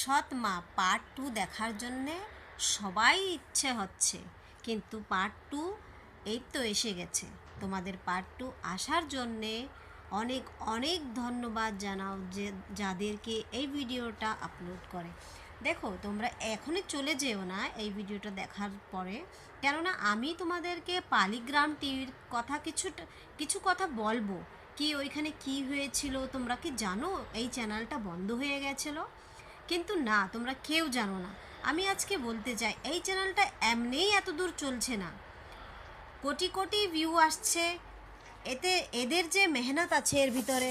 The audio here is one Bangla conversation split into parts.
সৎ মা পার্ট 2 দেখার জন্যে সবাই ইচ্ছে হচ্ছে, কিন্তু পার্ট 2 এই তো এসে গেছে। তোমাদের পার্ট 2 আসার জন্যে অনেক অনেক ধন্যবাদ জানাও যে যাদেরকে এই ভিডিওটা আপলোড করে। দেখো, তোমরা এখনই চলে যেও না এই ভিডিওটা দেখার পরে, কেননা আমি তোমাদেরকে পালিগ্রাম টিভির কথা কিছু কথা বলবো। কি ওইখানে কি হয়েছিল তোমরা কি জানো? এই চ্যানেলটা বন্ধ হয়ে গেছিলো, কিন্তু না, তোমরা কেউ জানো না। আমি আজকে বলতে চাই এই চ্যানেলটা এমনিই এত দূর চলছে না, কোটি কোটি ভিউ আসছে, এতে এদের যে মেহনত আছে এর ভিতরে।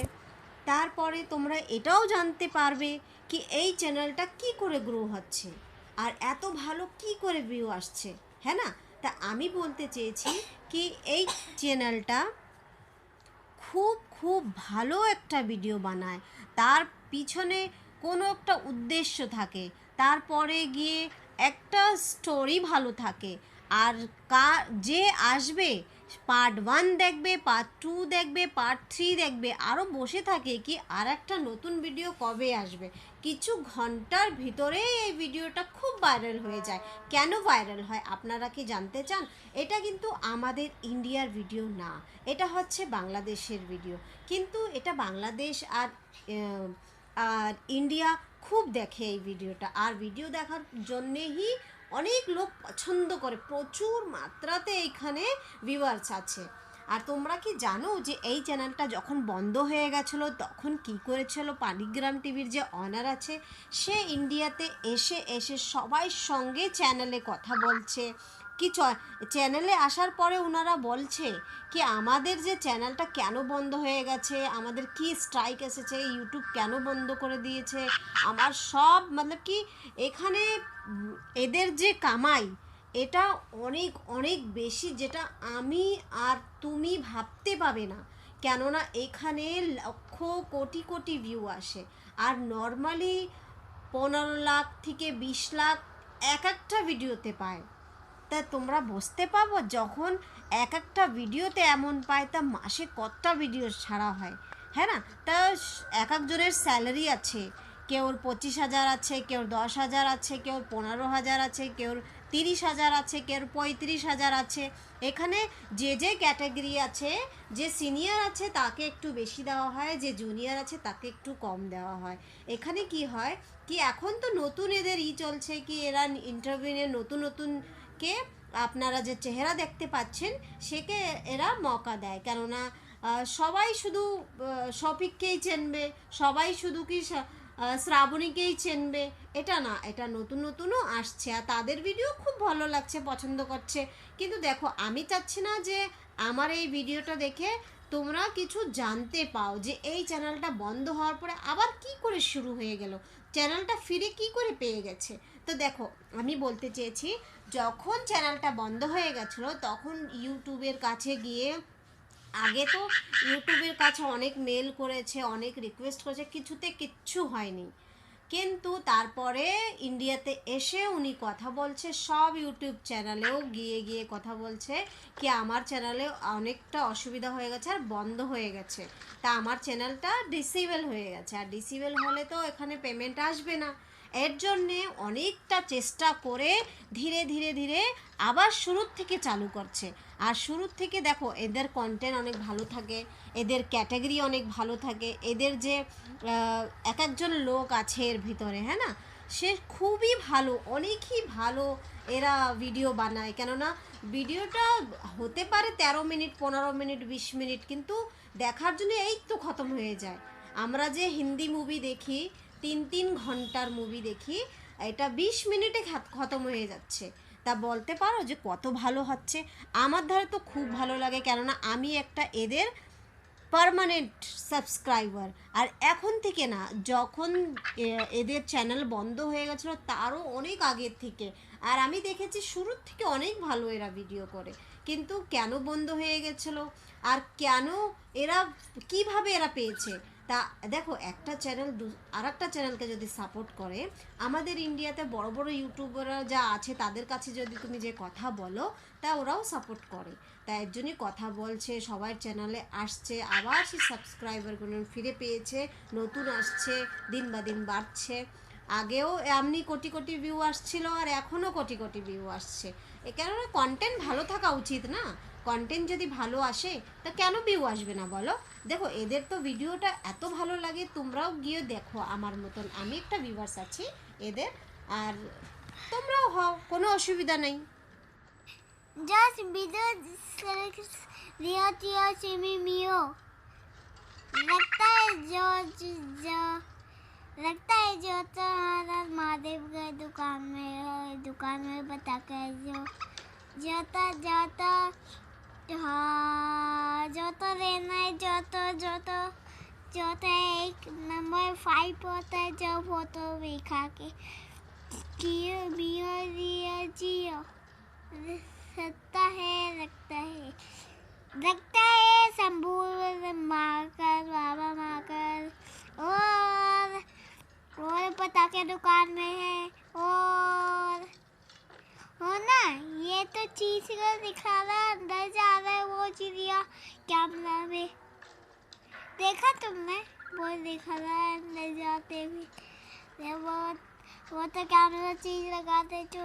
তারপরে তোমরা এটাও জানতে পারবে কি এই চ্যানেলটা কি করে গ্রো হচ্ছে আর এত ভালো কি করে ভিউ আসছে, হ্যাঁ না? তা আমি বলতে চেয়েছি কি এই চ্যানেলটা খুব খুব ভালো একটা ভিডিও বানায়, তার পিছনে কোনো একটা উদ্দেশ্য থাকে, তারপরে গিয়ে একটা স্টোরি ভালো থাকে। আর যে আসবে পার্ট 1 দেখবে, পার্ট 2 দেখবে, পার্ট 3 দেখবে, আরও বসে থাকে কি আর একটা নতুন ভিডিও কবে আসবে। কিছু ঘন্টার ভিতরেই এই ভিডিওটা খুব ভাইরাল হয়ে যায়। কেন ভাইরাল হয় আপনারা কি জানতে চান? এটা কিন্তু আমাদের ইন্ডিয়ার ভিডিও না, এটা হচ্ছে বাংলাদেশের ভিডিও। কিন্তু এটা বাংলাদেশ আর আর ইন্ডিয়া খুব দেখে এই ভিডিওটা, আর ভিডিও দেখার জন্যেই অনেক লোক পছন্দ করে, প্রচুর মাত্রাতে এইখানে ভিউয়ার্স আছে। আর তোমরা কি জানো যে এই চ্যানেলটা যখন বন্ধ হয়ে গেছিলো তখন কি করেছিল পালিগ্রাম টিভির যে অনার আছে, সে ইন্ডিয়াতে এসে এসে সবাই সঙ্গে চ্যানেলে কথা বলছে। কি চ্যানেলে আসার পরে ওনারা বলছে কি আমাদের যে চ্যানেলটা কেন বন্ধ হয়ে গেছে, আমাদের কি স্ট্রাইক এসেছে, ইউটিউব কেন বন্ধ করে দিয়েছে, আমার সব মানে কি এখানে এদের যে কামাই এটা অনেক অনেক বেশি, যেটা আমি আর তুমি ভাবতে পাবে না। কেননা এখানে লক্ষ কোটি কোটি ভিউ আসে, আর নর্মালি 15 লাখ থেকে 20 লাখ এক একটা ভিডিওতে পায়। তা তোমরা বুঝতে পারবো যখন এক একটা ভিডিওতে এমন পায়, তা মাসে কতটা ভিডিও ছাড়া হয়, হ্যাঁ না? তা এক একজনের স্যালারি আছে, কেউর 25,000 আছে, কেউর 10,000 আছে, কেউর 15,000 আছে, কেউর 30,000 আছে, কেউর 35,000 আছে। এখানে যে যে ক্যাটাগরি আছে, যে সিনিয়র আছে তাকে একটু বেশি দেওয়া হয়, যে জুনিয়র আছে তাকে একটু কম দেওয়া হয়। এখানে কি হয় কি এখন তো নতুন এদের চলছে কি এরা ইন্টারভিউয়ে নতুন নতুন কে আপনারা যে চেহারা দেখতে পাচ্ছেন সেকে এরা মৌকা দেয়। কেননা সবাই শুধু শফিককেই চেনবে, সবাই শুধু কি শ্রাবণীকেই চেনবে এটা না, এটা নতুন নতুনও আসছে আর তাদের ভিডিও খুব ভালো লাগছে, পছন্দ করছে। কিন্তু দেখো, আমি চাচ্ছি না যে আমার এই ভিডিওটা দেখে তোমরা কিছু জানতে পাও যে এই চ্যানেলটা বন্ধ হওয়ার পরে আবার কি করে শুরু হয়ে গেল, চ্যানেলটা ফিরে কি করে পেয়ে গেছে। তো দেখো, আমি বলতে চেয়েছি যখন চ্যানেলটা বন্ধ হয়ে গেছিলো তখন ইউটিউবের কাছে গিয়ে, আগে তো ইউটিউবের কাছে অনেক মেল করেছে, অনেক রিকোয়েস্ট করেছে, কিচ্ছু হয়নি। কিন্তু তারপরে ইন্ডিয়াতে এসে উনি কথা বলছে, সব ইউটিউব চ্যানেলেও গিয়ে গিয়ে কথা বলছে কি আমার চ্যানেলে অনেকটা অসুবিধা হয়ে গেছে আর বন্ধ হয়ে গেছে। তা আমার চ্যানেলটা ডিসেবল হয়ে গেছে, আর ডিসেবল হলে তো এখানে পেমেন্ট আসবে না। এর জন্যে অনেকটা চেষ্টা করে ধীরে ধীরে ধীরে আবার শুরুর থেকে চালু করছে। আর শুরুর থেকে দেখো এদের কন্টেন্ট অনেক ভালো থাকে, এদের ক্যাটাগরি অনেক ভালো থাকে, এদের যে এক একজন লোক আছে এর ভিতরে, হ্যাঁ না, সে খুবই ভালো, অনেকই ভালো এরা ভিডিও বানায়। কেননা ভিডিওটা হতে পারে 13 মিনিট, 15 মিনিট, 20 মিনিট, কিন্তু দেখার জন্য এই তো খতম হয়ে যায়। আমরা যে হিন্দি মুভি দেখি, 3-3 ঘন্টার মুভি দেখি, এটা 20 মিনিটে খতম হয়ে যাচ্ছে। তা বলতে পারো যে কত ভালো হচ্ছে। আমার ধারে তো খুব ভালো লাগে, কেননা আমি একটা এদের পার্মানেন্ট সাবস্ক্রাইবার। আর এখন থেকে না, যখন এদের চ্যানেল বন্ধ হয়ে গেছিলো তারও অনেক আগের থেকে, আর আমি দেখেছি শুরুর থেকে অনেক ভালো এরা ভিডিও করে। কিন্তু কেন বন্ধ হয়ে গেছিলো আর কেন এরা কিভাবে এরা পেয়েছে, তা দেখো একটা চ্যানেল আর একটা চ্যানেলকে যদি সাপোর্ট করে, আমাদের ইন্ডিয়াতে বড় বড় ইউটিউবাররা যা আছে তাদের কাছে যদি তুমি যে কথা বলো, তা ওরাও সাপোর্ট করে। তাই এর জন্যই কথা বলছে, সবার চ্যানেলে আসছে, আবার সেই সাবস্ক্রাইবারগুলো ফিরে পেয়েছে, নতুন আসছে, দিন বা দিন বাড়ছে। আগেও এমনি কোটি কোটি ভিউ আসছিল আর এখনও কোটি কোটি ভিউ আসছে। এ কারণে কন্টেন্ট ভালো থাকা উচিত না? কন্টেন্ট যদি ভালো আসে তা কেন ভিউ আসবে না বলো? দেখো এদের তো ভিডিওটা এত ভালো লাগে, তোমরাও গিয়ে দেখো আমার মতন, আমি একটা ভিউয়ার্স আছি এদের, আর তোমরাও হও, কোনো অসুবিধা নেই। Just video Rio Tio Chimi Mio लगता है लगता है जो तो हमारा महादेव के दुकान में बता कर जाता जाता हाँ जो तो रहना है जो तो एक नंबर 5 होता है जो फोटो दिखा के कियो मियो रियो जियो लगता है संबूल माकर बाबा माकर और पटाखे दुकान में है और हो ना, ये तो चीज को दिखा रहा है, अंदर जा रहा है वो चिड़िया कैमरा में, देखा तुमने? वो दिखा रहा है अंदर जाते भी, वो तो कैमरा चीज लगाते जो